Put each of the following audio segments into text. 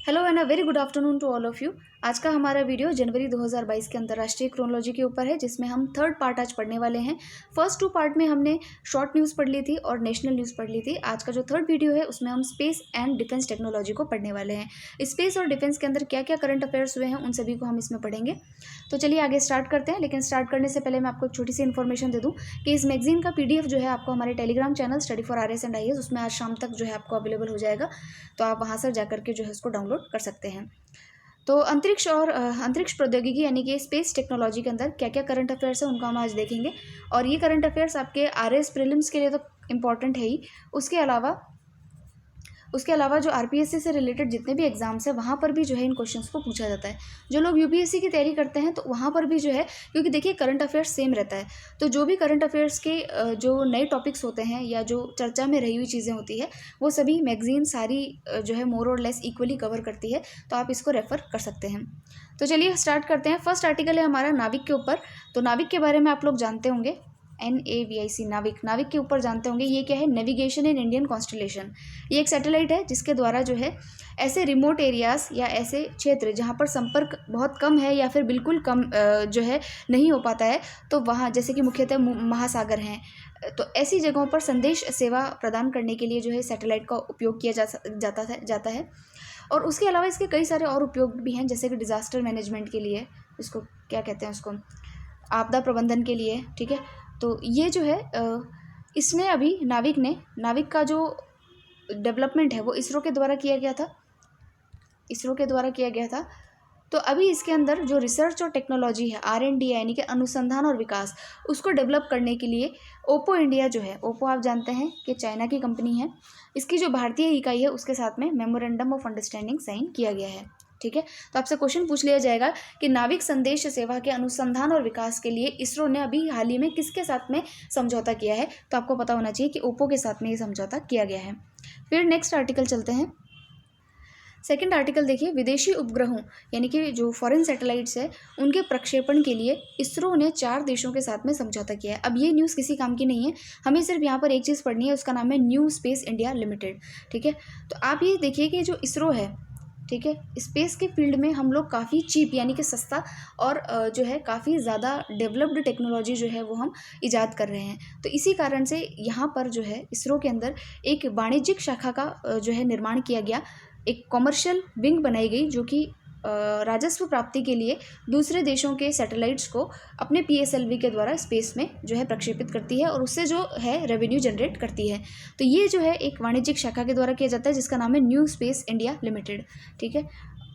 Hello and a very good afternoon to all of you. आज का हमारा video जनवरी 2022 के अंतर्राष्ट्रीय क्रोनोलॉजी के ऊपर है, जिसमें हम थर्ड पार्ट आज पढ़ने वाले हैं। फर्स्ट 2 पार्ट में हमने शॉर्ट न्यूज़ पढ़ ली थी और नेशनल न्यूज़ पढ़ ली थी। आज का जो थर्ड वीडियो है उसमें हम स्पेस एंड डिफेंस टेक्नोलॉजी को पढ़ने वाले हैं। स्पेस और डिफेंस के अंदर क्या क्या करंट अफेयर्स हुए हैं उन सभी को हम इसमें पढ़ेंगे। तो चलिए आगे स्टार्ट करते हैं, लेकिन स्टार्ट करने से पहले मैं आपको एक छोटी सी इन्फॉर्मेशन दे दूँ कि इस मैगजीन का PDF जो है आपको हमारे Telegram channel study for RS and IAS उसमें आज शाम तक जो है आपको अवेलेबल हो जाएगा। तो आप वहाँ से जाकर के जो है उसको डाउनलोड कर सकते हैं। तो अंतरिक्ष प्रौद्योगिकी यानी कि स्पेस टेक्नोलॉजी के अंदर क्या क्या करंट अफेयर्स है उनको हम आज देखेंगे। और ये करंट अफेयर्स आपके RS प्रीलिम्स के लिए तो इम्पॉर्टेंट है ही, उसके अलावा जो RPSC से रिलेटेड जितने भी एग्जाम्स हैं वहाँ पर भी जो है इन क्वेश्चंस को पूछा जाता है। जो लोग UPSC की तैयारी करते हैं तो वहाँ पर भी जो है, क्योंकि देखिए करंट अफेयर्स सेम रहता है, तो जो भी करंट अफेयर्स के जो नए टॉपिक्स होते हैं या जो चर्चा में रही हुई चीज़ें होती है वो सभी मैगजीन सारी जो है मोर और लेस इक्वली कवर करती है, तो आप इसको रेफ़र कर सकते हैं। तो चलिए स्टार्ट करते हैं। फर्स्ट आर्टिकल है हमारा नाविक के ऊपर। तो नाविक के बारे में आप लोग जानते होंगे, NAVIC नाविक के ऊपर जानते होंगे। ये क्या है? Navigation in Indian constellation. ये एक सैटेलाइट है जिसके द्वारा जो है ऐसे रिमोट एरियाज़ या ऐसे क्षेत्र जहाँ पर संपर्क बहुत कम है या फिर बिल्कुल कम जो है नहीं हो पाता है, तो वहाँ जैसे कि मुख्यतः महासागर हैं, तो ऐसी जगहों पर संदेश सेवा प्रदान करने के लिए जो है सैटेलाइट का उपयोग किया जाता है। और उसके अलावा इसके कई सारे और उपयोग भी हैं, जैसे कि डिज़ास्टर मैनेजमेंट के लिए, उसको क्या कहते हैं, उसको आपदा प्रबंधन के लिए, ठीक है। तो ये जो है इसने अभी नाविक का जो डेवलपमेंट है वो इसरो के द्वारा किया गया था। तो अभी इसके अंदर जो रिसर्च और टेक्नोलॉजी है, R&D यानी कि अनुसंधान और विकास, उसको डेवलप करने के लिए ओप्पो इंडिया जो है, ओप्पो आप जानते हैं कि चाइना की कंपनी है, इसकी जो भारतीय इकाई है उसके साथ में मेमोरेंडम ऑफ अंडरस्टैंडिंग साइन किया गया है, ठीक है। तो आपसे क्वेश्चन पूछ लिया जाएगा कि नाविक संदेश सेवा के अनुसंधान और विकास के लिए इसरो ने अभी हाल ही में किसके साथ में समझौता किया है, तो आपको पता होना चाहिए कि ओप्पो के साथ में ये समझौता किया गया है। फिर नेक्स्ट आर्टिकल चलते हैं। सेकंड आर्टिकल देखिए, विदेशी उपग्रहों यानी कि जो फॉरेन सैटेलाइट्स है उनके प्रक्षेपण के लिए इसरो ने 4 देशों के साथ में समझौता किया है। अब ये न्यूज़ किसी काम की नहीं है, हमें सिर्फ यहाँ पर एक चीज़ पढ़नी है, उसका नाम है न्यू स्पेस इंडिया लिमिटेड, ठीक है। तो आप ये देखिए कि जो इसरो है, ठीक है, स्पेस के फील्ड में हम लोग काफ़ी चीप यानी कि सस्ता और जो है काफ़ी ज़्यादा डेवलप्ड टेक्नोलॉजी जो है वो हम ईजाद कर रहे हैं। तो इसी कारण से यहाँ पर जो है इसरो के अंदर एक वाणिज्यिक शाखा का जो है निर्माण किया गया, एक कॉमर्शियल विंग बनाई गई जो कि राजस्व प्राप्ति के लिए दूसरे देशों के सैटेलाइट्स को अपने PSLV के द्वारा स्पेस में जो है प्रक्षेपित करती है और उससे जो है रेवेन्यू जनरेट करती है। तो ये जो है एक वाणिज्यिक शाखा के द्वारा किया जाता है जिसका नाम है न्यू स्पेस इंडिया लिमिटेड, ठीक है।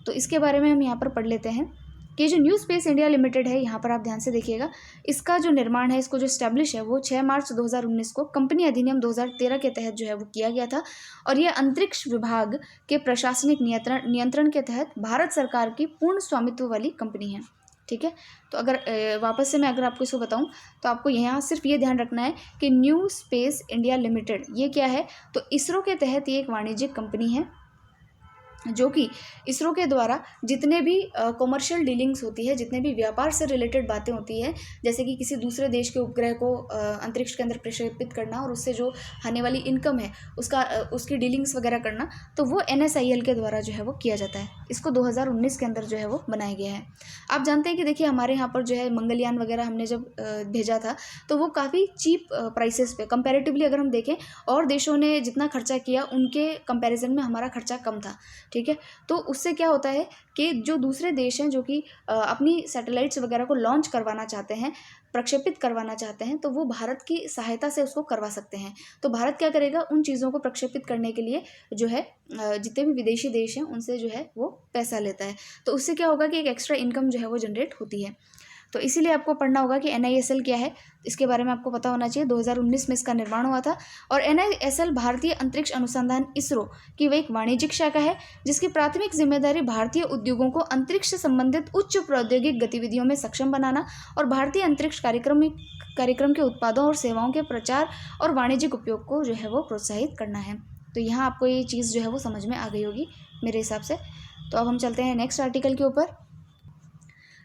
तो इसके बारे में हम यहाँ पर पढ़ लेते हैं कि जो न्यू स्पेस इंडिया लिमिटेड है, यहाँ पर आप ध्यान से देखिएगा, इसका जो निर्माण है, इसको जो स्टैब्लिश है वो 6 मार्च 2019 को कंपनी अधिनियम 2013 के तहत जो है वो किया गया था। और ये अंतरिक्ष विभाग के प्रशासनिक नियंत्रण के तहत भारत सरकार की पूर्ण स्वामित्व वाली कंपनी है, ठीक है। तो अगर वापस से मैं अगर आपको इसको बताऊं तो आपको यहाँ सिर्फ ये ध्यान रखना है कि न्यू स्पेस इंडिया लिमिटेड ये क्या है, तो इसरो के तहत ये एक वाणिज्यिक कंपनी है जो कि इसरो के द्वारा जितने भी कॉमर्शियल डीलिंग्स होती है, जितने भी व्यापार से रिलेटेड बातें होती है, जैसे कि किसी दूसरे देश के उपग्रह को अंतरिक्ष के अंदर प्रक्षेपित करना और उससे जो आने वाली इनकम है उसकी डीलिंग्स वगैरह करना, तो वो NSIL के द्वारा जो है वो किया जाता है। इसको 2019 के अंदर जो है वो बनाया गया है। आप जानते हैं कि देखिए हमारे यहाँ पर जो है मंगलयान वगैरह हमने जब भेजा था तो वो काफ़ी चीप प्राइसेस पे कंपैरेटिवली अगर हम देखें और देशों ने जितना खर्चा किया उनके कंपैरिजन में हमारा खर्चा कम था, ठीक है। तो उससे क्या होता है कि जो दूसरे देश हैं जो कि अपनी सैटेलाइट्स वगैरह को लॉन्च करवाना चाहते हैं, प्रक्षेपित करवाना चाहते हैं, तो वो भारत की सहायता से उसको करवा सकते हैं। तो भारत क्या करेगा, उन चीज़ों को प्रक्षेपित करने के लिए जो है जितने भी विदेशी देश हैं उनसे जो है वो पैसा लेता है। तो उससे क्या होगा कि एक एक्स्ट्रा इनकम जो है वो जनरेट होती है। तो इसीलिए आपको पढ़ना होगा कि NISL क्या है, इसके बारे में आपको पता होना चाहिए। 2019 में इसका निर्माण हुआ था और NISL भारतीय अंतरिक्ष अनुसंधान इसरो की वह एक वाणिज्यिक शाखा है जिसकी प्राथमिक जिम्मेदारी भारतीय उद्योगों को अंतरिक्ष से संबंधित उच्च प्रौद्योगिक गतिविधियों में सक्षम बनाना और भारतीय अंतरिक्ष कार्यक्रम के उत्पादों और सेवाओं के प्रचार और वाणिज्यिक उपयोग को जो है वो प्रोत्साहित करना है। तो यहाँ आपको ये चीज़ जो है वो समझ में आ गई होगी मेरे हिसाब से। तो अब हम चलते हैं नेक्स्ट आर्टिकल के ऊपर।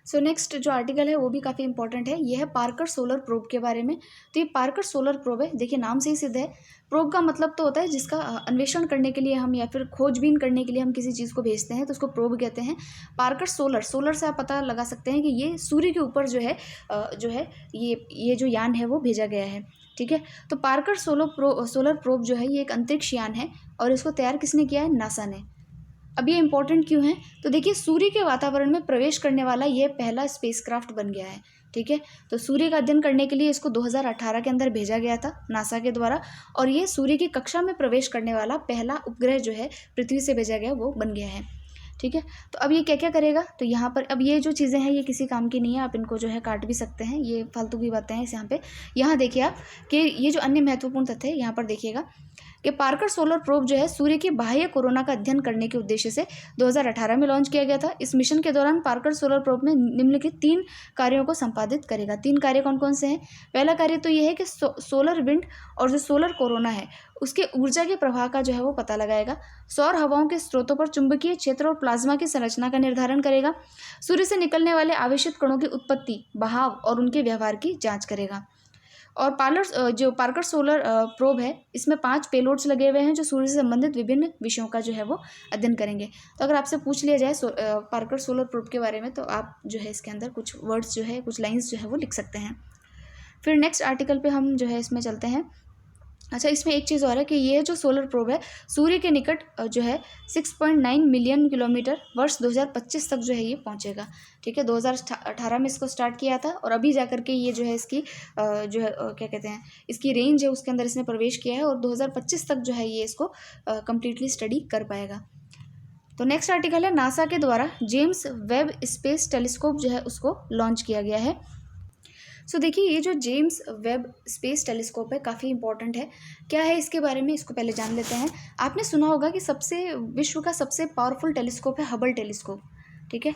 सो नेक्स्ट जो आर्टिकल है वो भी काफ़ी इंपॉर्टेंट है, ये है पार्कर सोलर प्रोब के बारे में। तो ये पार्कर सोलर प्रोब है, देखिए नाम से ही सिद्ध है। प्रोब का मतलब तो होता है जिसका अन्वेषण करने के लिए हम या फिर खोजबीन करने के लिए हम किसी चीज़ को भेजते हैं तो उसको प्रोब कहते हैं। पार्कर सोलर से आप पता लगा सकते हैं कि ये सूर्य के ऊपर जो है ये जो यान है वो भेजा गया है, ठीक है। तो पार्कर सोलर प्रोब जो है ये एक अंतरिक्ष यान है और इसको तैयार किसने किया है? नासा ने। अब ये इंपॉर्टेंट क्यों है? तो देखिए सूर्य के वातावरण में प्रवेश करने वाला ये पहला स्पेसक्राफ्ट बन गया है, ठीक है। तो सूर्य का अध्ययन करने के लिए इसको 2018 के अंदर भेजा गया था नासा के द्वारा, और ये सूर्य की कक्षा में प्रवेश करने वाला पहला उपग्रह जो है पृथ्वी से भेजा गया वो बन गया है, ठीक है। तो अब ये क्या क्या करेगा? तो यहाँ पर अब ये जो चीज़ें हैं ये किसी काम की नहीं है, आप इनको जो है काट भी सकते हैं, ये फालतू की बातें हैं इस यहाँ पे। यहाँ देखिए आप कि ये जो अन्य महत्वपूर्ण तथ्य है यहाँ पर देखिएगा कि पार्कर सोलर प्रोब जो है सूर्य की बाह्य कोरोना का अध्ययन करने के उद्देश्य से 2018 में लॉन्च किया गया था। इस मिशन के दौरान पार्कर सोलर प्रोब में निम्नलिखित 3 कार्यों को संपादित करेगा। 3 कार्य कौन कौन से हैं? पहला कार्य तो ये है कि सोलर विंड और जो सोलर कोरोना है उसके ऊर्जा के प्रवाह का जो है वो पता लगाएगा। सौर हवाओं के स्रोतों पर चुंबकीय क्षेत्र और प्लाज्मा की संरचना का निर्धारण करेगा। सूर्य से निकलने वाले आवेशित कणों की उत्पत्ति, बहाव और उनके व्यवहार की जाँच करेगा। और पार्कर सोलर प्रोब है इसमें 5 पेलोड्स लगे हुए हैं जो सूर्य से संबंधित विभिन्न विषयों का जो है वो अध्ययन करेंगे। तो अगर आपसे पूछ लिया जाए पार्कर सोलर प्रोब के बारे में तो आप जो है इसके अंदर कुछ वर्ड्स जो है कुछ लाइंस जो है वो लिख सकते हैं। फिर नेक्स्ट आर्टिकल पे हम जो है इसमें चलते हैं। अच्छा, इसमें एक चीज़ और है कि ये जो सोलर प्रोब है सूर्य के निकट जो है 6.9 मिलियन किलोमीटर वर्ष 2025 तक जो है ये पहुंचेगा, ठीक है। 2018 में इसको स्टार्ट किया था और अभी जाकर के ये जो है इसकी जो है क्या कहते हैं इसकी रेंज है उसके अंदर इसने प्रवेश किया है और 2025 तक जो है ये इसको कम्प्लीटली स्टडी कर पाएगा। तो नेक्स्ट आर्टिकल है नासा के द्वारा जेम्स वेब स्पेस टेलीस्कोप जो है उसको लॉन्च किया गया है। सो देखिए ये जो जेम्स वेब स्पेस टेलीस्कोप है काफ़ी इंपॉर्टेंट है। क्या है इसके बारे में इसको पहले जान लेते हैं। आपने सुना होगा कि विश्व का सबसे पावरफुल टेलीस्कोप है हबल टेलीस्कोप, ठीक है।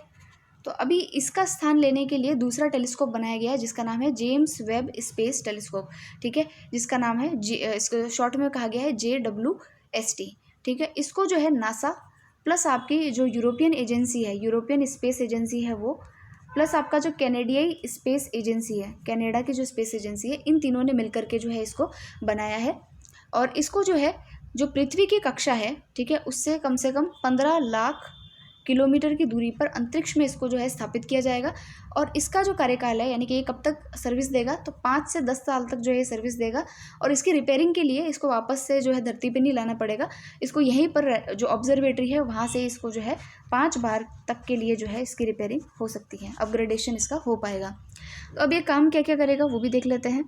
तो अभी इसका स्थान लेने के लिए दूसरा टेलीस्कोप बनाया गया है जिसका नाम है जेम्स वेब स्पेस टेलीस्कोप, ठीक है, जिसका नाम है इसको शॉर्ट में कहा गया है JWST, ठीक है। इसको जो है नासा प्लस आपकी जो यूरोपियन एजेंसी है, यूरोपियन स्पेस एजेंसी है वो, प्लस आपका जो कैनेडियाई स्पेस एजेंसी है, कनाडा की जो स्पेस एजेंसी है, इन तीनों ने मिलकर के जो है इसको बनाया है। और इसको जो है जो पृथ्वी की कक्षा है, ठीक है, उससे कम से कम 15 लाख किलोमीटर की दूरी पर अंतरिक्ष में इसको जो है स्थापित किया जाएगा। और इसका जो कार्यकाल है यानी कि ये कब तक सर्विस देगा, तो 5 से 10 साल तक जो है सर्विस देगा। और इसकी रिपेयरिंग के लिए इसको वापस से जो है धरती पे नहीं लाना पड़ेगा, इसको यहीं पर जो ऑब्जर्वेटरी है वहाँ से इसको जो है 5 बार तक के लिए जो है इसकी रिपेयरिंग हो सकती है, अपग्रेडेशन इसका हो पाएगा। तो अब ये काम क्या क्या करेगा वो भी देख लेते हैं।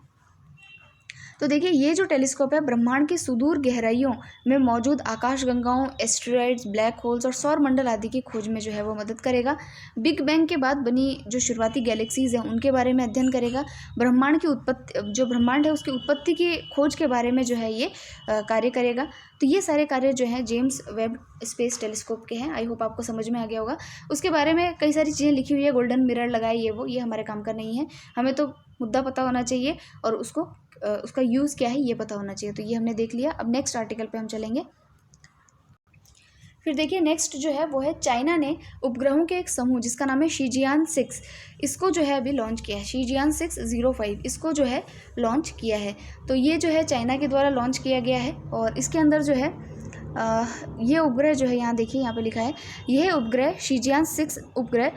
तो देखिए ये जो टेलीस्कोप है ब्रह्मांड की सुदूर गहराइयों में मौजूद आकाशगंगाओं, एस्टेरॉइड्स, ब्लैक होल्स और सौर मंडल आदि की खोज में जो है वो मदद करेगा। बिग बैंग के बाद बनी जो शुरुआती गैलेक्सीज हैं उनके बारे में अध्ययन करेगा। ब्रह्मांड की उत्पत्ति, जो ब्रह्मांड है उसकी उत्पत्ति की खोज के बारे में जो है ये कार्य करेगा। तो ये सारे कार्य जो हैं जेम्स वेब स्पेस टेलीस्कोप के हैं। आई होप आपको समझ में आ गया होगा। उसके बारे में कई सारी चीज़ें लिखी हुई है, गोल्डन मिरर लगाए ये हमारे काम का नहीं है। हमें तो मुद्दा पता होना चाहिए और उसका यूज़ क्या है ये पता होना चाहिए। तो ये हमने देख लिया। अब नेक्स्ट आर्टिकल पे हम चलेंगे। फिर देखिए नेक्स्ट जो है वो है चाइना ने उपग्रहों के एक समूह जिसका नाम है शीजियान 6, इसको जो है अभी लॉन्च किया है। शीजियान 605 इसको जो है लॉन्च किया है। तो ये जो है चाइना के द्वारा लॉन्च किया गया है और इसके अंदर जो है ये उपग्रह जो है यहाँ देखिए यहाँ पे लिखा है, यह उपग्रह शीजियान 6 उपग्रह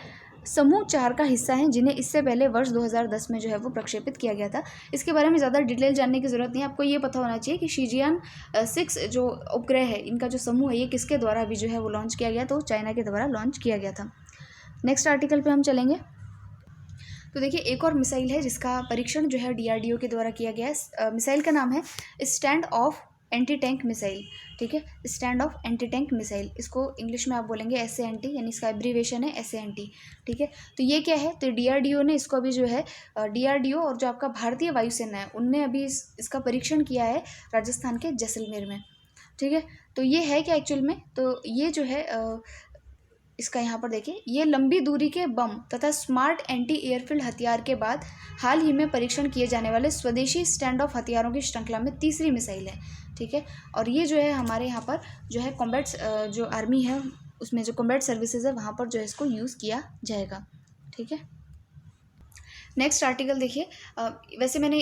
समूह 4 का हिस्सा हैं जिन्हें इससे पहले वर्ष 2010 में जो है वो प्रक्षेपित किया गया था। इसके बारे में ज़्यादा डिटेल जानने की ज़रूरत नहीं है, आपको ये पता होना चाहिए कि शीजियान 6 जो उपग्रह है इनका जो समूह है ये किसके द्वारा अभी जो है वो लॉन्च किया गया, तो चाइना के द्वारा लॉन्च किया गया था। नेक्स्ट आर्टिकल पर हम चलेंगे। तो देखिए एक और मिसाइल है जिसका परीक्षण जो है DRDO के द्वारा किया गया है। मिसाइल का नाम है stand of anti tank missile, ठीक है, stand of anti tank missile. इसको इंग्लिश में आप बोलेंगे SANT, यानी इसका एब्रीवेशन है SANT, ठीक है। तो ये क्या है, तो DRDO ने इसको अभी जो है DRDO और जो आपका भारतीय वायुसेना है उनने अभी इसका परीक्षण किया है राजस्थान के जैसलमेर में, ठीक है। तो ये है क्या एक्चुअल में, तो ये जो है इसका यहाँ पर देखिए, ये लंबी दूरी के बम तथा स्मार्ट एंटी एयरफील्ड हथियार के बाद हाल ही में परीक्षण किए जाने वाले स्वदेशी स्टैंड ऑफ हथियारों की श्रृंखला में तीसरी मिसाइल है, ठीक है। और ये जो है हमारे यहाँ पर जो है कॉम्बैट जो आर्मी है उसमें जो कॉम्बैट सर्विसेज है वहाँ पर जो है इसको यूज़ किया जाएगा, ठीक है। नेक्स्ट आर्टिकल देखिए, वैसे मैंने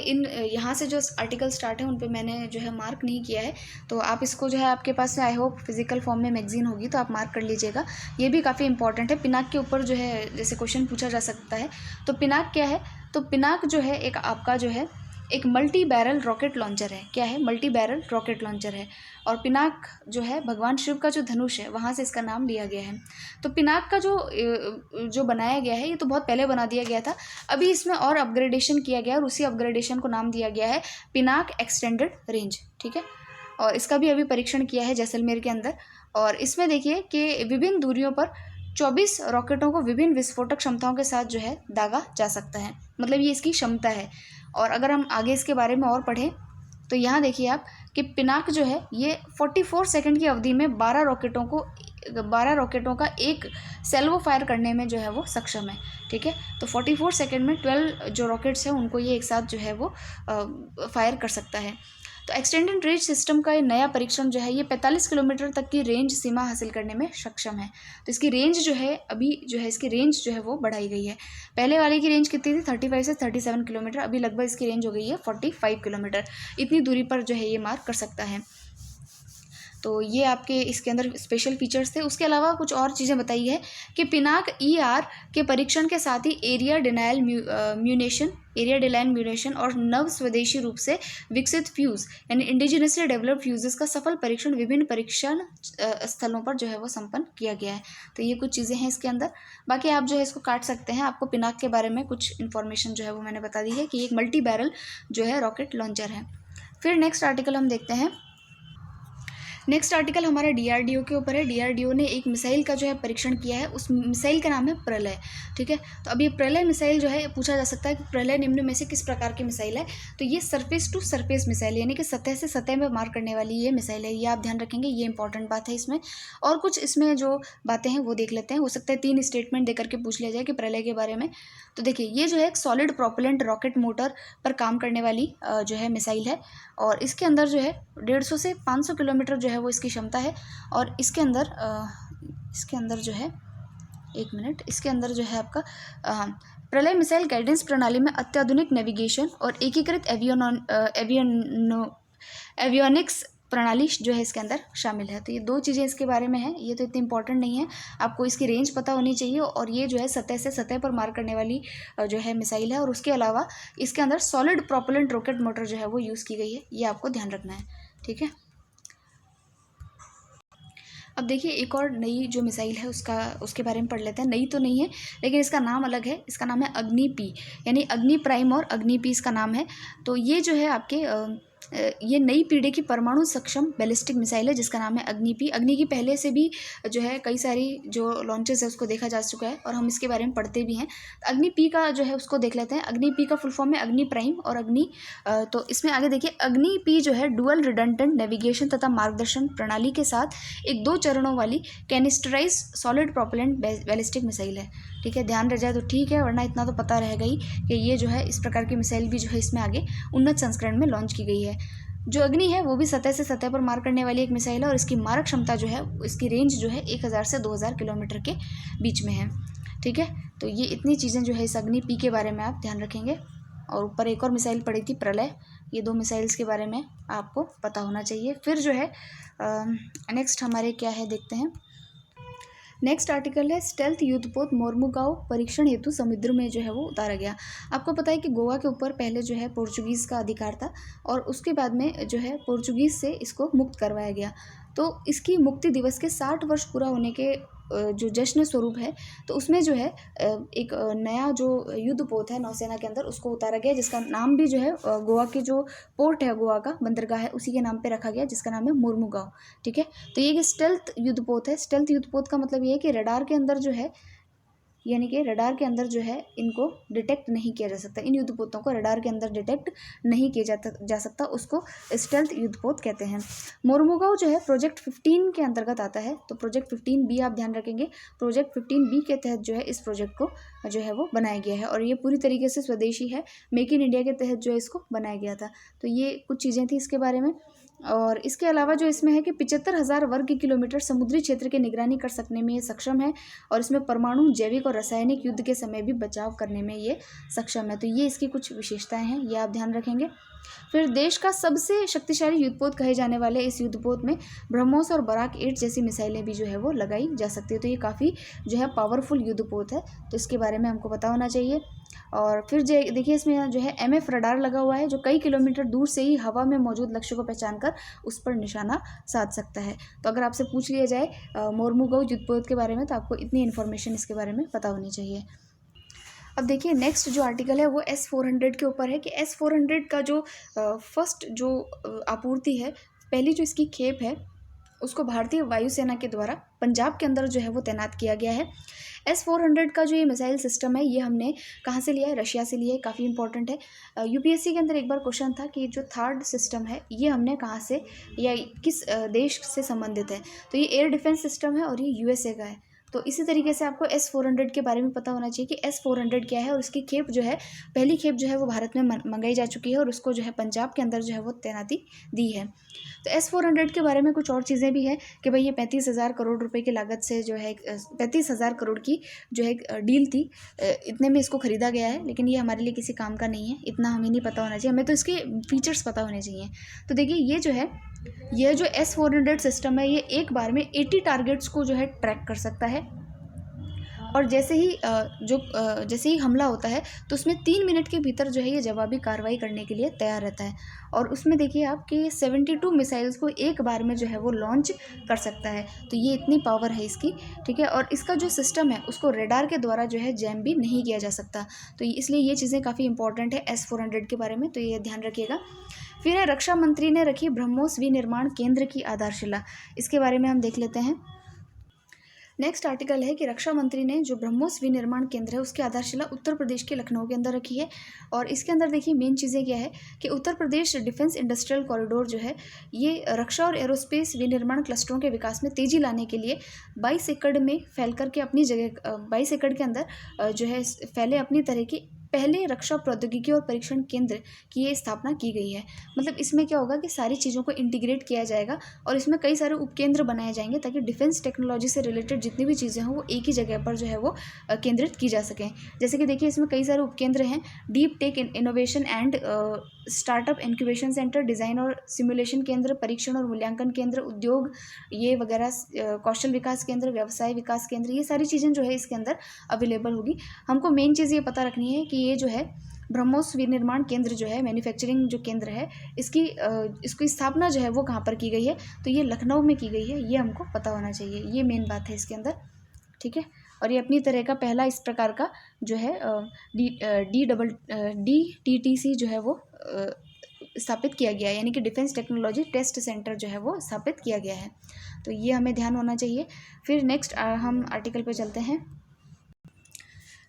यहाँ से जो आर्टिकल स्टार्ट है उन पे मैंने जो है मार्क नहीं किया है, तो आप इसको जो है आपके पास आई होप फिजिकल फॉर्म में मैगजीन होगी तो आप मार्क कर लीजिएगा। ये भी काफ़ी इंपॉर्टेंट है। पिनाक के ऊपर जो है जैसे क्वेश्चन पूछा जा सकता है। तो पिनाक क्या है? तो पिनाक जो है एक आपका जो है एक मल्टी बैरल रॉकेट लॉन्चर है। क्या है? मल्टी बैरल रॉकेट लॉन्चर है। और पिनाक जो है भगवान शिव का जो धनुष है वहाँ से इसका नाम लिया गया है। तो पिनाक का जो बनाया गया है ये तो बहुत पहले बना दिया गया था, अभी इसमें और अपग्रेडेशन किया गया और उसी अपग्रेडेशन को नाम दिया गया है पिनाक एक्सटेंडेड रेंज। ठीक है, और इसका भी अभी परीक्षण किया है जैसलमेर के अंदर। और इसमें देखिए कि विभिन्न दूरियों पर 24 रॉकेटों को विभिन्न विस्फोटक क्षमताओं के साथ जो है दागा जा सकता है, मतलब ये इसकी क्षमता है। और अगर हम आगे इसके बारे में और पढ़ें तो यहाँ देखिए आप कि पिनाक जो है ये 44 सेकंड की अवधि में 12 रॉकेटों का एक सेल्वो फायर करने में जो है वो सक्षम है। ठीक है, तो 44 सेकंड में 12 जो रॉकेट्स हैं उनको ये एक साथ जो है वो फायर कर सकता है। तो एक्सटेंडेड रेंज सिस्टम का ये नया परीक्षण जो है ये 45 किलोमीटर तक की रेंज सीमा हासिल करने में सक्षम है। तो इसकी रेंज जो है अभी जो है इसकी रेंज जो है वो बढ़ाई गई है। पहले वाले की रेंज कितनी थी? 35 से 37 किलोमीटर, अभी लगभग इसकी रेंज हो गई है 45 किलोमीटर। इतनी दूरी पर जो है ये मार कर सकता है। तो ये आपके इसके अंदर स्पेशल फीचर्स थे। उसके अलावा कुछ और चीज़ें बताई है कि पिनाक ER के परीक्षण के साथ ही एरिया डिनायल म्यूनेशन और नव स्वदेशी रूप से विकसित फ्यूज़ यानी इंडिजिनसली डेवलप्ड फ्यूजेस का सफल परीक्षण विभिन्न परीक्षण स्थलों पर जो है वो संपन्न किया गया है। तो ये कुछ चीज़ें हैं इसके अंदर। बाकी आप जो है इसको काट सकते हैं। आपको पिनाक के बारे में कुछ इन्फॉर्मेशन जो है वो मैंने बता दी है कि एक मल्टी बैरल जो है रॉकेट लॉन्चर है। फिर नेक्स्ट आर्टिकल हम देखते हैं। नेक्स्ट आर्टिकल हमारा DRDO के ऊपर है। DRDO ने एक मिसाइल का जो है परीक्षण किया है, उस मिसाइल का नाम है प्रलय। ठीक है, तो अब ये प्रलय मिसाइल जो है पूछा जा सकता है कि प्रलय निम्न में से किस प्रकार की मिसाइल है। तो ये सरफेस टू सरफेस मिसाइल यानी कि सतह से सतह में मार करने वाली ये मिसाइल है। ये आप ध्यान रखेंगे, ये इंपॉर्टेंट बात है इसमें। और कुछ इसमें जो बातें हैं वो देख लेते हैं। हो सकता है 3 स्टेटमेंट देकर के पूछ लिया जाए कि प्रलय के बारे में। तो देखिए ये जो है एक सॉलिड प्रोपेलेंट रॉकेट मोटर पर काम करने वाली जो है मिसाइल है। और इसके अंदर जो है 150 से 500 किलोमीटर जो है वो इसकी क्षमता है। और इसके अंदर जो है इसके अंदर जो है आपका प्रलय मिसाइल गाइडेंस प्रणाली में अत्याधुनिक नेविगेशन और एकीकृत एवियोनिक्स प्रणाली जो है इसके अंदर शामिल है। तो ये 2 चीज़ें इसके बारे में हैं। ये तो इतनी इंपॉर्टेंट नहीं है, आपको इसकी रेंज पता होनी चाहिए। और ये जो है सतह से सतह पर मार करने वाली जो है मिसाइल है। और उसके अलावा इसके अंदर सॉलिड प्रोपेलेंट रॉकेट मोटर जो है वो यूज़ की गई है, ये आपको ध्यान रखना है। ठीक है, अब देखिए एक और नई जो मिसाइल है उसके बारे में पढ़ लेते हैं। नई तो नहीं है लेकिन इसका नाम अलग है। इसका नाम है अग्नि P, यानी अग्नि प्राइम और अग्नि P इसका नाम है। तो ये जो है आपके ये नई पीढ़ी की परमाणु सक्षम बैलिस्टिक मिसाइल है जिसका नाम है अग्नि P। अग्नि की पहले से भी जो है कई सारी जो लॉन्चेस है उसको देखा जा चुका है और हम इसके बारे में पढ़ते भी हैं। अग्नि P का जो है उसको देख लेते हैं। अग्नि P का फुल फॉर्म है अग्नि प्राइम और अग्नि तो इसमें आगे देखिए अग्नि P जो है डुअल रिडंडेंट नेविगेशन तथा मार्गदर्शन प्रणाली के साथ एक 2 चरणों वाली कैनिस्टराइज सॉलिड प्रोपेलेंट बैलिस्टिक मिसाइल है। ठीक है, ध्यान रह जाए तो ठीक है, वरना इतना तो पता रहेगा ही कि ये जो है इस प्रकार की मिसाइल भी जो है इसमें आगे उन्नत संस्करण में लॉन्च की गई है। जो अग्नि है वो भी सतह से सतह पर मार करने वाली एक मिसाइल है और इसकी मारक क्षमता जो है इसकी रेंज जो है 1000 से 2000 किलोमीटर के बीच में है। ठीक है, तो ये इतनी चीज़ें जो है इस अग्नि P के बारे में आप ध्यान रखेंगे। और ऊपर एक और मिसाइल पड़ी थी प्रलय, ये 2 मिसाइल्स के बारे में आपको पता होना चाहिए। फिर जो है नेक्स्ट हमारे क्या है देखते हैं। नेक्स्ट आर्टिकल है स्टेल्थ युद्धपोत मोर्मुगाओ परीक्षण हेतु समुद्र में जो है वो उतारा गया। आपको पता है कि गोवा के ऊपर पहले जो है पोर्चुगीज़ का अधिकार था और उसके बाद में जो है पोर्चुगीज़ से इसको मुक्त करवाया गया। तो इसकी मुक्ति दिवस के 60 वर्ष पूरा होने के जो जश्न स्वरूप है तो उसमें जो है एक नया जो युद्धपोत है नौसेना के अंदर उसको उतारा गया जिसका नाम भी जो है गोवा के जो पोर्ट है गोवा का बंदरगाह है उसी के नाम पे रखा गया जिसका नाम है मोर्मुगांव। ठीक है, तो ये स्टेल्थ युद्धपोत है। स्टेल्थ युद्धपोत का मतलब ये है कि रडार के अंदर जो है यानी कि रडार के अंदर जो है इनको डिटेक्ट नहीं किया जा सकता। इन युद्धपोतों को रडार के अंदर डिटेक्ट नहीं किया जा सकता, उसको स्टेल्थ युद्धपोत कहते हैं। मोर्मुगांव जो है प्रोजेक्ट 15 के अंतर्गत आता है। तो प्रोजेक्ट 15B आप ध्यान रखेंगे, प्रोजेक्ट 15B के तहत जो है इस प्रोजेक्ट को जो है वो बनाया गया है और ये पूरी तरीके से स्वदेशी है। मेक इन इंडिया के तहत जो है इसको बनाया गया था। तो ये कुछ चीज़ें थी इसके बारे में। और इसके अलावा जो इसमें है कि 75,000 वर्ग किलोमीटर समुद्री क्षेत्र की निगरानी कर सकने में ये सक्षम है, और इसमें परमाणु, जैविक और रासायनिक युद्ध के समय भी बचाव करने में ये सक्षम है। तो ये इसकी कुछ विशेषताएं हैं, ये आप ध्यान रखेंगे। फिर देश का सबसे शक्तिशाली युद्धपोत कहे जाने वाले इस युद्धपोत में ब्रह्मोस और बराक 8 जैसी मिसाइलें भी जो है वो लगाई जा सकती है। तो ये काफ़ी जो है पावरफुल युद्धपोत है, तो इसके बारे में हमको पता होना चाहिए। और फिर देखिए इसमें जो है MF रडार लगा हुआ है, जो कई किलोमीटर दूर से ही हवा में मौजूद लक्ष्य को पहचान कर उस पर निशाना साध सकता है। तो अगर आपसे पूछ लिया जाए मोरमुगाओ युद्धपोत के बारे में, तो आपको इतनी इन्फॉर्मेशन इसके बारे में पता होनी चाहिए। अब देखिए नेक्स्ट जो आर्टिकल है वो S-400 के ऊपर है कि S-400 का जो फर्स्ट जो आपूर्ति है, पहली जो इसकी खेप है उसको भारतीय वायुसेना के द्वारा पंजाब के अंदर जो है वो तैनात किया गया है। S-400 का जो ये मिसाइल सिस्टम है ये हमने कहाँ से लिया है? रशिया से लिया है, काफ़ी इंपॉर्टेंट है। UPSC के अंदर एक बार क्वेश्चन था कि जो थर्ड सिस्टम है ये हमने कहाँ से या किस देश से संबंधित है, तो ये एयर डिफेंस सिस्टम है और ये USA का है। तो इसी तरीके से आपको S-400 के बारे में पता होना चाहिए कि S-400 क्या है, और उसकी खेप जो है, पहली खेप जो है वो भारत में मंगाई जा चुकी है और उसको जो है पंजाब के अंदर जो है वो तैनाती दी है। तो S-400 के बारे में कुछ और चीज़ें भी हैं कि भाई ये 35,000 करोड़ रुपए की लागत से जो है 35,000 करोड़ की जो है डील थी, इतने में इसको ख़रीदा गया है, लेकिन ये हमारे लिए किसी काम का नहीं है, इतना हमें नहीं पता होना चाहिए, हमें तो इसके फीचर्स पता होने चाहिए। तो देखिए ये जो है, यह जो S-400 सिस्टम है ये एक बार में 80 टारगेट्स को जो है ट्रैक कर सकता है, और जैसे ही हमला होता है तो उसमें 3 मिनट के भीतर जो है ये जवाबी कार्रवाई करने के लिए तैयार रहता है। और उसमें देखिए आप कि 72 मिसाइल्स को एक बार में जो है वो लॉन्च कर सकता है। तो ये इतनी पावर है इसकी, ठीक है। और इसका जो सिस्टम है उसको रेडार के द्वारा जो है जैम भी नहीं किया जा सकता। तो इसलिए ये चीज़ें काफ़ी इंपॉर्टेंट है S-400 के बारे में, तो ये ध्यान रखिएगा। फिर है रक्षा मंत्री ने रखी ब्रह्मोस विनिर्माण केंद्र की आधारशिला, इसके बारे में हम देख लेते हैं। नेक्स्ट आर्टिकल है कि रक्षा मंत्री ने जो ब्रह्मोस विनिर्माण केंद्र है उसकी आधारशिला उत्तर प्रदेश के लखनऊ के अंदर रखी है। और इसके अंदर देखिए मेन चीज़ें क्या है कि Uttar Pradesh defence industrial corridor जो है ये रक्षा और एरोस्पेस विनिर्माण क्लस्टरों के विकास में तेज़ी लाने के लिए 22 एकड़ में फैल करके अपनी जगह 22 एकड़ के अंदर जो है फैले अपनी तरह की पहले रक्षा प्रौद्योगिकी और परीक्षण केंद्र की ये स्थापना की गई है। मतलब इसमें क्या होगा कि सारी चीज़ों को इंटीग्रेट किया जाएगा और इसमें कई सारे उपकेंद्र बनाए जाएंगे ताकि डिफेंस टेक्नोलॉजी से रिलेटेड जितनी भी चीज़ें हों वो एक ही जगह पर जो है वो केंद्रित की जा सकें। जैसे कि देखिए इसमें कई सारे उपकेंद्र हैं, deep tech innovation and startup incubation centre, design और सिमुलेशन केंद्र, परीक्षण और मूल्यांकन केंद्र, उद्योग ये वगैरह, कौशल विकास केंद्र, व्यवसाय विकास केंद्र, ये सारी चीज़ें जो है इसके अंदर अवेलेबल होगी। हमको मेन चीज़ ये पता रखनी है कि ये जो है ब्रह्मोस विनिर्माण केंद्र जो है, मैन्युफैक्चरिंग जो केंद्र है, इसकी स्थापना जो है वो कहाँ पर की गई है, तो ये लखनऊ में की गई है, ये हमको पता होना चाहिए, ये मेन बात है इसके अंदर, ठीक है। और ये अपनी तरह का पहला इस प्रकार का जो है DTTC जो है वो स्थापित किया गया है, यानी कि डिफेंस टेक्नोलॉजी टेस्ट सेंटर जो है वो स्थापित किया गया है। तो ये हमें ध्यान होना चाहिए। फिर नेक्स्ट हम आर्टिकल पे चलते हैं।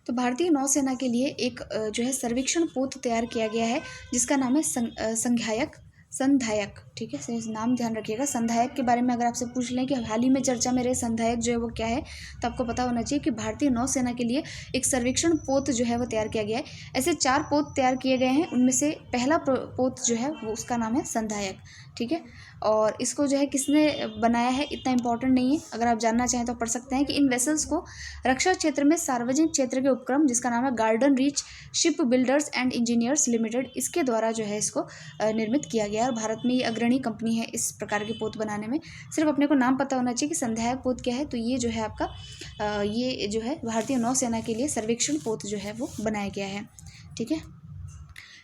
तो भारतीय नौसेना के लिए एक जो है सर्वेक्षण पोत तैयार किया गया है जिसका नाम है संधायक, ठीक है, नाम ध्यान रखिएगा। संधायक के बारे में अगर आपसे पूछ लें कि हाल ही में चर्चा में रहे संधायक जो है वो क्या है, तो आपको पता होना चाहिए कि भारतीय नौसेना के लिए एक सर्वेक्षण पोत जो है वो तैयार किया गया है। ऐसे 4 पोत तैयार किए गए हैं, उनमें से पहला पोत जो है वो उसका नाम है संधायक, ठीक है। और इसको जो है किसने बनाया है इतना इंपॉर्टेंट नहीं है, अगर आप जानना चाहें तो पढ़ सकते हैं कि इन वेसल्स को रक्षा क्षेत्र में सार्वजनिक क्षेत्र के उपक्रम जिसका नाम है garden reach ship builders and engineers limited, इसके द्वारा जो है इसको निर्मित किया गया है। और भारत में ये अग्रणी कंपनी है इस प्रकार के पोत बनाने में। सिर्फ अपने को नाम पता होना चाहिए कि संधायक पोत क्या है, तो ये जो है आपका ये जो है भारतीय नौसेना के लिए सर्वेक्षण पोत जो है वो बनाया गया है, ठीक है।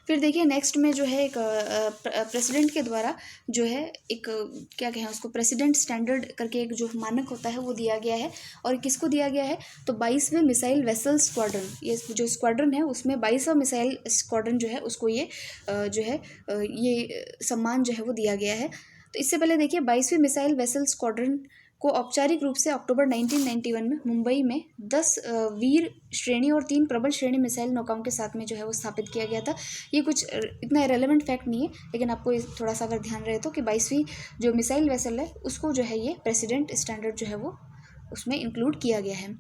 फिर देखिए नेक्स्ट में जो है एक प्रेसिडेंट के द्वारा जो है एक क्या कहें उसको, प्रेसिडेंट स्टैंडर्ड करके एक जो मानक होता है वो दिया गया है। और किसको दिया गया है, तो 22वें मिसाइल वेसल स्क्वाड्रन, ये जो स्क्वाड्रन है उसमें 22वां मिसाइल स्क्वाड्रन जो है उसको ये जो है ये सम्मान जो है वो दिया गया है। तो इससे पहले देखिए 22वीं मिसाइल वेसल स्क्वाड्रन को औपचारिक रूप से अक्टूबर 1991 में मुंबई में 10 वीर श्रेणी और 3 प्रबल श्रेणी मिसाइल नौकाओं के साथ में जो है वो स्थापित किया गया था। ये कुछ इतना रेलेवेंट फैक्ट नहीं है, लेकिन आपको थोड़ा सा अगर ध्यान रहे तो कि 22वीं जो मिसाइल वेसल है उसको जो है ये प्रेसिडेंट स्टैंडर्ड जो है वो उसमें इंक्लूड किया गया है।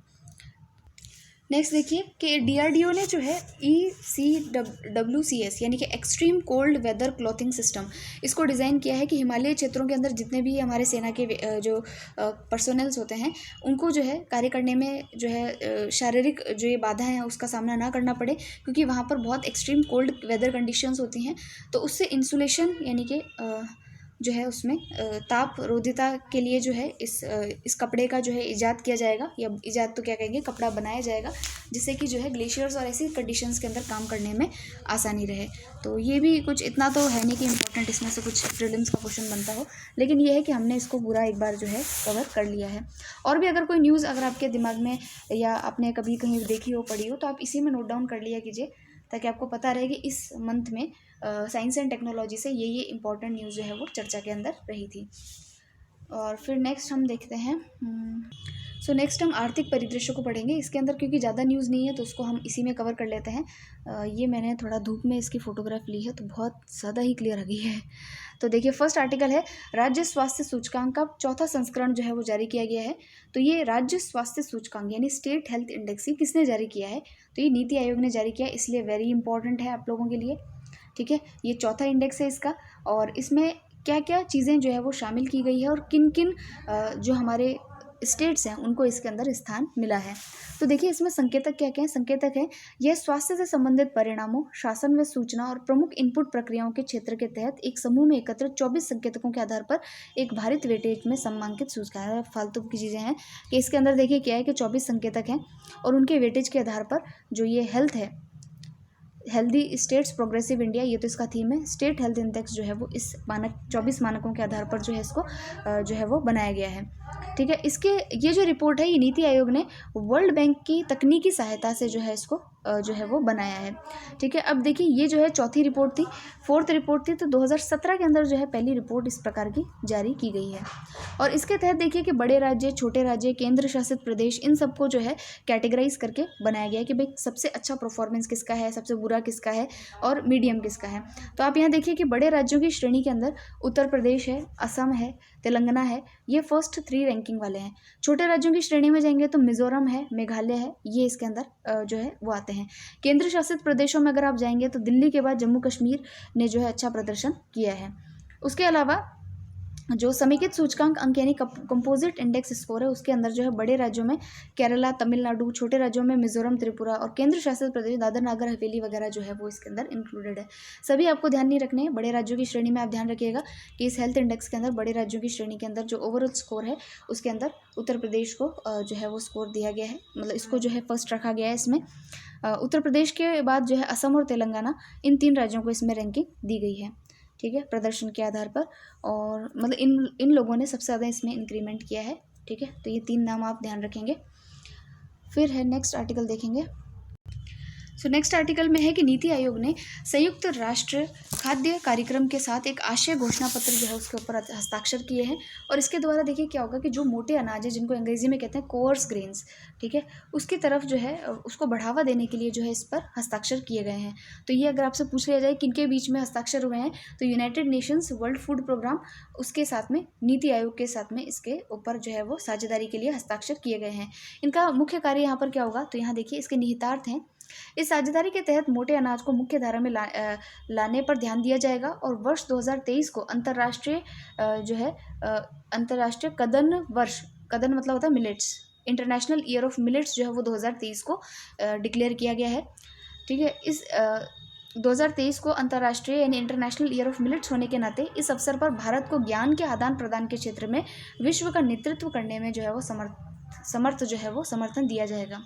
नेक्स्ट देखिए कि डीआरडीओ ने जो है ECWCS यानी कि extreme cold weather clothing system, इसको डिज़ाइन किया है कि हिमालय क्षेत्रों के अंदर जितने भी हमारे सेना के जो पर्सोनल्स होते हैं उनको जो है कार्य करने में जो है शारीरिक जो ये बाधाएं हैं उसका सामना ना करना पड़े, क्योंकि वहाँ पर बहुत एक्सट्रीम कोल्ड वेदर कंडीशंस होती हैं। तो उससे इंसुलेशन यानी कि जो है उसमें ताप रोधिता के लिए जो है इस कपड़े का जो है इजाद किया जाएगा, या इजाद तो क्या कहेंगे, कपड़ा बनाया जाएगा, जिससे कि जो है ग्लेशियर्स और ऐसी कंडीशंस के अंदर काम करने में आसानी रहे। तो ये भी कुछ इतना तो है नहीं कि इम्पोर्टेंट इसमें से कुछ प्रीलिम्स का क्वेश्चन बनता हो, लेकिन ये है कि हमने इसको पूरा एक बार जो है कवर कर लिया है। और भी अगर कोई न्यूज़ अगर आपके दिमाग में या आपने कभी कहीं देखी हो, पढ़ी हो, तो आप इसी में नोट डाउन कर लिया कीजिए, ताकि आपको पता रहे कि इस मंथ में साइंस एंड टेक्नोलॉजी से ये इंपॉर्टेंट न्यूज़ जो है वो चर्चा के अंदर रही थी। और फिर नेक्स्ट हम देखते हैं, नेक्स्ट हम आर्थिक परिदृश्य को पढ़ेंगे। इसके अंदर क्योंकि ज़्यादा न्यूज़ नहीं है तो उसको हम इसी में कवर कर लेते हैं। ये मैंने थोड़ा धूप में इसकी फ़ोटोग्राफ ली है तो बहुत ज़्यादा ही क्लियर आ गई है। तो देखिए फर्स्ट आर्टिकल है, राज्य स्वास्थ्य सूचकांक का चौथा संस्करण जो है वो जारी किया गया है। तो ये राज्य स्वास्थ्य सूचकांक यानी स्टेट हेल्थ इंडेक्स ही किसने जारी किया है, तो ये नीति आयोग ने जारी किया है, इसलिए वेरी इंपॉर्टेंट है आप लोगों के लिए। ठीक है, ये चौथा इंडेक्स है इसका, और इसमें क्या क्या चीज़ें जो है वो शामिल की गई है और किन किन जो हमारे स्टेट्स हैं उनको इसके अंदर स्थान मिला है। तो देखिए इसमें संकेतक क्या क्या हैं। संकेतक है, यह स्वास्थ्य से संबंधित परिणामों, शासन व सूचना और प्रमुख इनपुट प्रक्रियाओं के क्षेत्र के तहत एक समूह में एकत्रित 24 संकेतकों के आधार पर एक भारित वेटेज में सम्मानित सूचकांक है। फालतू की चीज़ें हैं कि इसके अंदर देखिए क्या है कि 24 संकेतक हैं और उनके वेटेज के आधार पर जो ये हेल्थ है, हेल्दी स्टेट्स प्रोग्रेसिव इंडिया, ये तो इसका थीम है। स्टेट हेल्थ इंडेक्स जो है वो इस 24 मानकों के आधार पर जो है इसको जो है वो बनाया गया है। ठीक है, इसके ये जो रिपोर्ट है ये नीति आयोग ने वर्ल्ड बैंक की तकनीकी सहायता से जो है इसको जो है वो बनाया है। ठीक है, अब देखिए ये जो है चौथी रिपोर्ट थी, फोर्थ रिपोर्ट थी, तो 2017 के अंदर जो है पहली रिपोर्ट इस प्रकार की जारी की गई है। और इसके तहत देखिए कि बड़े राज्य, छोटे राज्य, केंद्र शासित प्रदेश, इन सबको जो है कैटेगराइज करके बनाया गया है कि भाई सबसे अच्छा परफॉर्मेंस किसका है, सबसे बुरा किसका है और मीडियम किसका है। तो आप यहाँ देखिए कि बड़े राज्यों की श्रेणी के अंदर उत्तर प्रदेश है, असम है, तेलंगाना है, ये फर्स्ट 3 रैंकिंग वाले हैं। छोटे राज्यों की श्रेणी में जाएंगे तो मिजोरम है, मेघालय है, ये इसके अंदर जो है वो आते हैं। केंद्र शासित प्रदेशों में अगर आप जाएंगे तो दिल्ली के बाद जम्मू कश्मीर ने जो है अच्छा प्रदर्शन किया है। उसके अलावा जो समेकित सूचकांक अंक यानी कंपोजिट इंडेक्स स्कोर है, उसके अंदर जो है बड़े राज्यों में केरला, तमिलनाडु, छोटे राज्यों में मिजोरम, त्रिपुरा और केंद्र शासित प्रदेश दादर नागर हवेली वगैरह जो है वो इसके अंदर इंक्लूडेड है। सभी आपको ध्यान नहीं रखने हैं, बड़े राज्यों की श्रेणी में आप ध्यान रखिएगा कि इस हेल्थ इंडेक्स के अंदर बड़े राज्यों की श्रेणी के अंदर जो ओवरऑल स्कोर है उसके अंदर उत्तर प्रदेश को जो है वो स्कोर दिया गया है, मतलब इसको जो है फर्स्ट रखा गया है इसमें। उत्तर प्रदेश के बाद जो है असम और तेलंगाना, इन 3 राज्यों को इसमें रैंकिंग दी गई है। ठीक है, प्रदर्शन के आधार पर, और मतलब इन लोगों ने सबसे ज़्यादा इसमें इंक्रीमेंट किया है। ठीक है, तो ये 3 नाम आप ध्यान रखेंगे। फिर है नेक्स्ट आर्टिकल देखेंगे। नेक्स्ट आर्टिकल में है कि नीति आयोग ने संयुक्त राष्ट्र खाद्य कार्यक्रम के साथ एक आशय घोषणा पत्र जो है उसके ऊपर हस्ताक्षर किए हैं। और इसके द्वारा देखिए क्या होगा कि जो मोटे अनाज है, जिनको अंग्रेजी में कहते हैं कोर्स ग्रेन्स, ठीक है, उसकी तरफ जो है उसको बढ़ावा देने के लिए जो है इस पर हस्ताक्षर किए गए हैं। तो ये अगर आपसे पूछ लिया जाए किनके बीच में हस्ताक्षर हुए हैं, तो United Nations World Food Programme, उसके साथ में नीति आयोग के साथ में इसके ऊपर जो है वो साझेदारी के लिए हस्ताक्षर किए गए हैं। इनका मुख्य कार्य यहाँ पर क्या होगा, तो यहाँ देखिए इसके निहितार्थ हैं। इस साझेदारी के तहत मोटे अनाज को मुख्य धारा में लाने पर ध्यान दिया जाएगा और वर्ष 2023 को अंतर्राष्ट्रीय जो है अंतर्राष्ट्रीय कदन वर्ष, कदन मतलब होता है millets, international year of millets जो है वो 2023 को डिक्लेयर किया गया है। ठीक है, इस 2023 को अंतर्राष्ट्रीय यानी इंटरनेशनल ईयर ऑफ मिलेट्स होने के नाते इस अवसर पर भारत को ज्ञान के आदान प्रदान के क्षेत्र में विश्व का नेतृत्व करने में जो है वो समर्थन दिया जाएगा।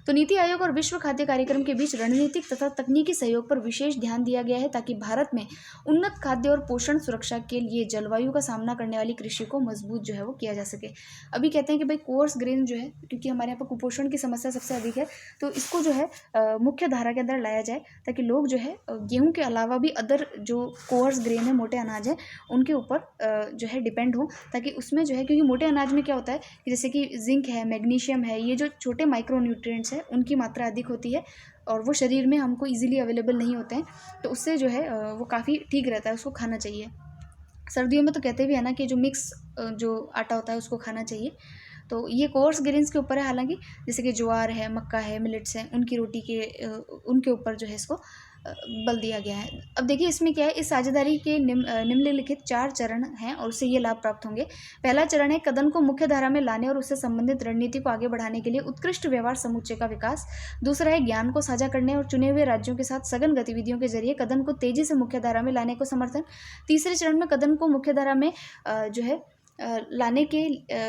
तो नीति आयोग और विश्व खाद्य कार्यक्रम के बीच रणनीतिक तथा तकनीकी सहयोग पर विशेष ध्यान दिया गया है, ताकि भारत में उन्नत खाद्य और पोषण सुरक्षा के लिए जलवायु का सामना करने वाली कृषि को मजबूत जो है वो किया जा सके। अभी कहते हैं कि भाई कोर्स ग्रेन जो है, क्योंकि हमारे यहाँ पर कुपोषण की समस्या सबसे अधिक है, तो इसको जो है मुख्य धारा के अंदर लाया जाए, ताकि लोग जो है गेहूँ के अलावा भी अदर जो कोर्स ग्रेन है, मोटे अनाज है, उनके ऊपर जो है डिपेंड हो, ताकि उसमें जो है, क्योंकि मोटे अनाज में क्या होता है कि जैसे कि जिंक है, मैग्नीशियम है, ये जो छोटे माइक्रो न्यूट्रिएंट्स है उनकी मात्रा अधिक होती है और वो शरीर में हमको इजीली अवेलेबल नहीं होते हैं, तो उससे जो है वो काफ़ी ठीक रहता है, उसको खाना चाहिए। सर्दियों में तो कहते भी है ना कि जो मिक्स जो आटा होता है उसको खाना चाहिए। तो ये कोर्स ग्रेन्स के ऊपर है, हालांकि जैसे कि ज्वार है, मक्का है, मिलेट्स हैं, उनकी रोटी के उनके ऊपर जो है इसको बल दिया गया है। अब देखिए इसमें क्या है, इस साझेदारी के निम्नलिखित 4 चरण हैं और उससे ये लाभ प्राप्त होंगे। पहला चरण है कदम को मुख्य धारा में लाने और उससे संबंधित रणनीति को आगे बढ़ाने के लिए उत्कृष्ट व्यवहार समुच्चय का विकास। दूसरा है ज्ञान को साझा करने और चुने हुए राज्यों के साथ सघन गतिविधियों के जरिए कदम को तेजी से मुख्य धारा में लाने को समर्थन। तीसरे चरण में कदम को मुख्य धारा में जो है लाने के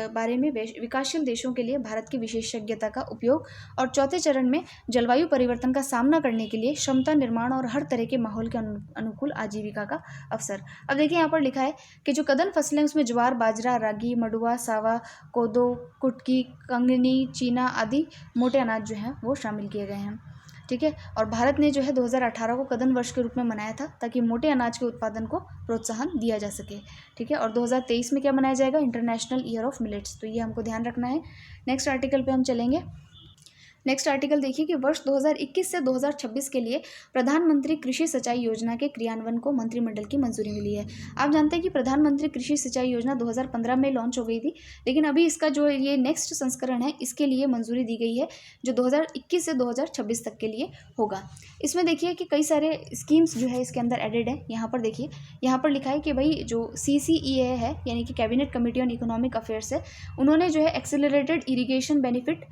बारे में विकासशील देशों के लिए भारत की विशेषज्ञता का उपयोग। और चौथे चरण में जलवायु परिवर्तन का सामना करने के लिए क्षमता निर्माण और हर तरह के माहौल के अनुकूल आजीविका का अवसर। अब देखिए यहाँ पर लिखा है कि जो कदम फसलें उसमें ज्वार, बाजरा, रागी, मडुआ, सावा, कोदो, कुटकी, कंगनी, चीना आदि मोटे अनाज जो हैं वो शामिल किए गए हैं। ठीक है, और भारत ने जो है 2018 को कदम वर्ष के रूप में मनाया था ताकि मोटे अनाज के उत्पादन को प्रोत्साहन दिया जा सके। ठीक है, और 2023 में क्या मनाया जाएगा, इंटरनेशनल ईयर ऑफ मिलेट्स, तो ये हमको ध्यान रखना है। नेक्स्ट आर्टिकल पे हम चलेंगे। नेक्स्ट आर्टिकल देखिए कि वर्ष 2021 से 2026 के लिए प्रधानमंत्री कृषि सिंचाई योजना के क्रियान्वयन को मंत्रिमंडल की मंजूरी मिली है। आप जानते हैं कि प्रधानमंत्री कृषि सिंचाई योजना 2015 में लॉन्च हो गई थी, लेकिन अभी इसका जो ये नेक्स्ट संस्करण है इसके लिए मंजूरी दी गई है जो 2021 से 2026 तक के लिए होगा। इसमें देखिए कि कई सारे स्कीम्स जो है इसके अंदर एडेड है। यहाँ पर देखिए, यहाँ पर लिखा है कि भाई जो CCEA है यानी कि cabinet committee on economic affairs है, उन्होंने जो है एक्सेलरेटेड इरीगेशन बेनिफिट,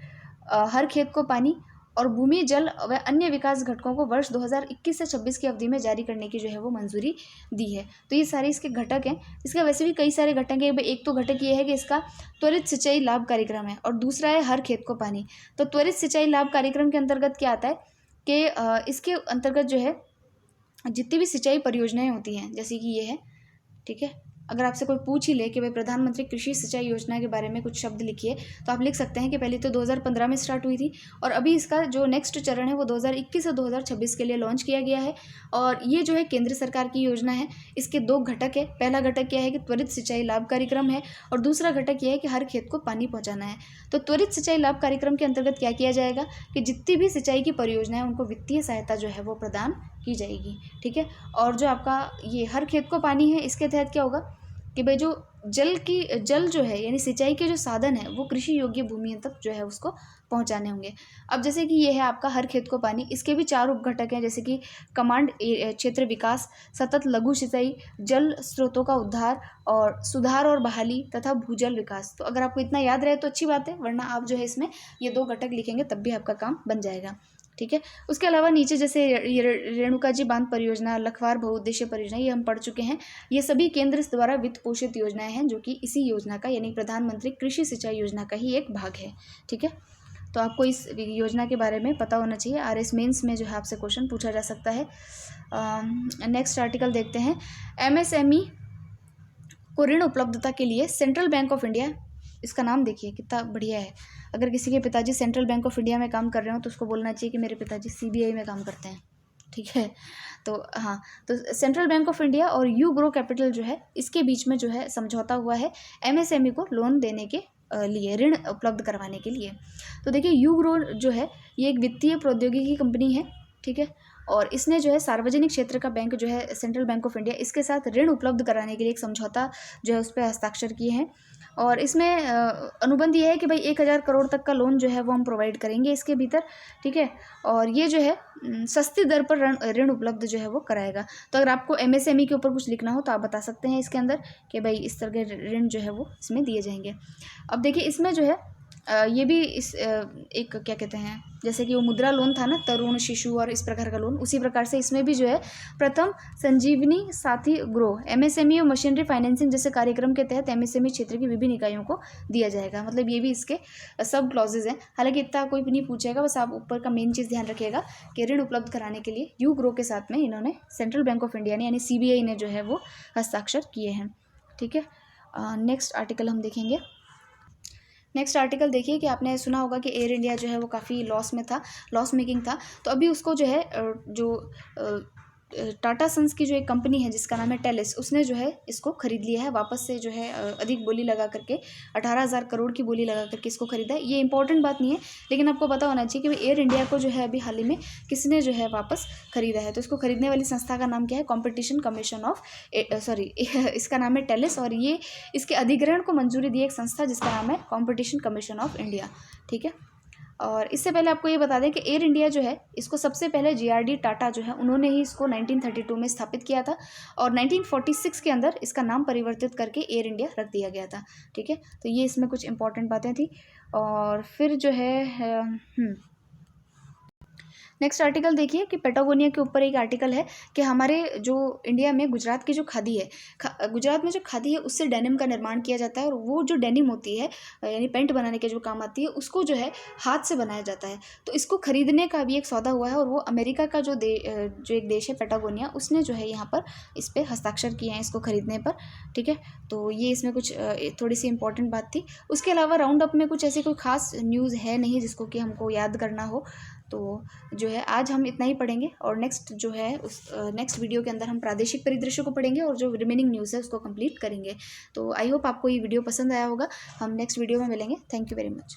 हर खेत को पानी और भूमि जल व अन्य विकास घटकों को वर्ष 2021 से 26 की अवधि में जारी करने की जो है वो मंजूरी दी है। तो ये सारे इसके घटक हैं। इसका वैसे भी कई सारे घटक हैं। एक तो घटक ये है कि इसका त्वरित सिंचाई लाभ कार्यक्रम है और दूसरा है हर खेत को पानी। तो त्वरित सिंचाई लाभ कार्यक्रम के अंतर्गत क्या आता है कि इसके अंतर्गत जो है जितनी भी सिंचाई परियोजनाएं होती हैं, जैसे कि ये है, ठीक है, अगर आपसे कोई पूछ ही ले कि भाई प्रधानमंत्री कृषि सिंचाई योजना के बारे में कुछ शब्द लिखिए, तो आप लिख सकते हैं कि पहले तो 2015 में स्टार्ट हुई थी और अभी इसका जो नेक्स्ट चरण है वो 2021 से 2026 के लिए लॉन्च किया गया है। और ये जो है केंद्र सरकार की योजना है। इसके 2 घटक है। पहला घटक क्या है कि त्वरित सिंचाई लाभ कार्यक्रम है और दूसरा घटक यह है कि हर खेत को पानी पहुँचाना है। तो त्वरित सिंचाई लाभ कार्यक्रम के अंतर्गत क्या किया जाएगा कि जितनी भी सिंचाई की परियोजना है उनको वित्तीय सहायता जो है वो प्रदान की जाएगी। ठीक है, और जो आपका ये हर खेत को पानी है, इसके तहत क्या होगा कि भाई जो जल जो है यानी सिंचाई के जो साधन है वो कृषि योग्य भूमि तक जो है उसको पहुंचाने होंगे। अब जैसे कि ये है आपका हर खेत को पानी, इसके भी 4 उपघटक हैं, जैसे कि कमांड क्षेत्र विकास, सतत लघु सिंचाई, जल स्रोतों का उद्धार और सुधार और बहाली तथा भूजल विकास। तो अगर आपको इतना याद रहे तो अच्छी बात है, वरना आप जो है इसमें ये 2 घटक लिखेंगे तब भी आपका काम बन जाएगा। ठीक है, उसके अलावा नीचे जैसे रेणुका जी बांध परियोजना, लखवार बहुउद्देशीय परियोजना, ये हम पढ़ चुके हैं। ये सभी केंद्र द्वारा वित्त पोषित योजनाएं हैं जो कि इसी योजना का यानी प्रधानमंत्री कृषि सिंचाई योजना का ही एक भाग है। ठीक है, तो आपको इस योजना के बारे में पता होना चाहिए। RS मेंस में जो है आपसे क्वेश्चन पूछा जा सकता है। नेक्स्ट आर्टिकल देखते हैं। MSME को ऋण उपलब्धता के लिए सेंट्रल बैंक ऑफ इंडिया, इसका नाम देखिए कितना बढ़िया है। अगर किसी के पिताजी सेंट्रल बैंक ऑफ इंडिया में काम कर रहे हो तो उसको बोलना चाहिए कि मेरे पिताजी CBI में काम करते हैं। ठीक है, तो हाँ, तो सेंट्रल बैंक ऑफ इंडिया और यू ग्रो कैपिटल जो है इसके बीच में जो है समझौता हुआ है MSME को लोन देने के लिए, ऋण उपलब्ध करवाने के लिए। तो देखिए यू ग्रो जो है ये एक वित्तीय प्रौद्योगिकी कंपनी है। ठीक है, और इसने जो है सार्वजनिक क्षेत्र का बैंक जो है सेंट्रल बैंक ऑफ इंडिया, इसके साथ ऋण उपलब्ध कराने के लिए एक समझौता जो है उस पर हस्ताक्षर किए हैं। और इसमें अनुबंध ये है कि भाई 1000 करोड़ तक का लोन जो है वो हम प्रोवाइड करेंगे इसके भीतर। ठीक है, और ये जो है सस्ती दर पर ऋण उपलब्ध जो है वो कराएगा। तो अगर आपको MSME के ऊपर कुछ लिखना हो तो आप बता सकते हैं इसके अंदर कि भाई इस तरह के ऋण जो है वो इसमें दिए जाएंगे। अब देखिए इसमें जो है ये भी इस एक क्या कहते हैं, जैसे कि वो मुद्रा लोन था ना, तरुण, शिशु और इस प्रकार का लोन, उसी प्रकार से इसमें भी जो है प्रथम संजीवनी साथी ग्रो MSME और मशीनरी फाइनेंसिंग जैसे कार्यक्रम के तहत MSME क्षेत्र की विभिन्न इकाइयों को दिया जाएगा। मतलब ये भी इसके सब क्लॉजेज हैं। हालांकि इतना कोई भी नहीं पूछेगा, बस आप ऊपर का मेन चीज़ ध्यान रखिएगा कि ऋण उपलब्ध कराने के लिए यू ग्रो के साथ में इन्होंने सेंट्रल बैंक ऑफ इंडिया ने यानी CBI ने जो है वो हस्ताक्षर किए हैं। ठीक है, नेक्स्ट आर्टिकल हम देखेंगे। नेक्स्ट आर्टिकल देखिए कि आपने सुना होगा कि एयर इंडिया जो है वो काफ़ी लॉस में था, लॉस मेकिंग था। तो अभी उसको जो है जो टाटा सन्स की जो एक कंपनी है जिसका नाम है टेलिस, उसने जो है इसको खरीद लिया है वापस से, जो है अधिक बोली लगा करके 18,000 करोड़ की बोली लगा करके इसको खरीदा है। ये इंपॉर्टेंट बात नहीं है, लेकिन आपको पता होना चाहिए कि एयर इंडिया को जो है अभी हाल ही में किसने जो है वापस खरीदा है। तो इसको खरीदने वाली संस्था का नाम क्या है? कॉम्पिटिशन कमीशन ऑफ सॉरी इसका नाम है टेलिस, और ये इसके अधिग्रहण को मंजूरी दी एक संस्था जिसका नाम है कॉम्पिटिशन कमीशन ऑफ इंडिया। ठीक है। और इससे पहले आपको ये बता दें कि एयर इंडिया जो है इसको सबसे पहले JRD टाटा जो है उन्होंने ही इसको 1932 में स्थापित किया था, और 1946 के अंदर इसका नाम परिवर्तित करके एयर इंडिया रख दिया गया था। ठीक है। तो ये इसमें कुछ इंपॉर्टेंट बातें थी। और फिर जो है नेक्स्ट आर्टिकल देखिए कि पेटागोनिया के ऊपर एक आर्टिकल है कि हमारे जो इंडिया में गुजरात की जो खादी है, गुजरात में जो खादी है उससे डेनिम का निर्माण किया जाता है, और वो जो डेनिम होती है यानी पेंट बनाने के जो काम आती है उसको जो है हाथ से बनाया जाता है। तो इसको खरीदने का भी एक सौदा हुआ है, और वो अमेरिका का जो एक देश है पेटागोनिया, उसने जो है यहाँ पर इस पर हस्ताक्षर किए हैं इसको खरीदने पर। ठीक है। तो ये इसमें कुछ थोड़ी सी इंपॉर्टेंट बात थी। उसके अलावा राउंड अप में कुछ ऐसी कोई खास न्यूज़ है नहीं जिसको कि हमको याद करना हो। तो जो है आज हम इतना ही पढ़ेंगे, और नेक्स्ट जो है उस नेक्स्ट वीडियो के अंदर हम प्रादेशिक परिदृश्य को पढ़ेंगे और जो रिमेनिंग न्यूज़ है उसको कंप्लीट करेंगे। तो आई होप आपको ये वीडियो पसंद आया होगा। हम नेक्स्ट वीडियो में मिलेंगे। Thank you very much.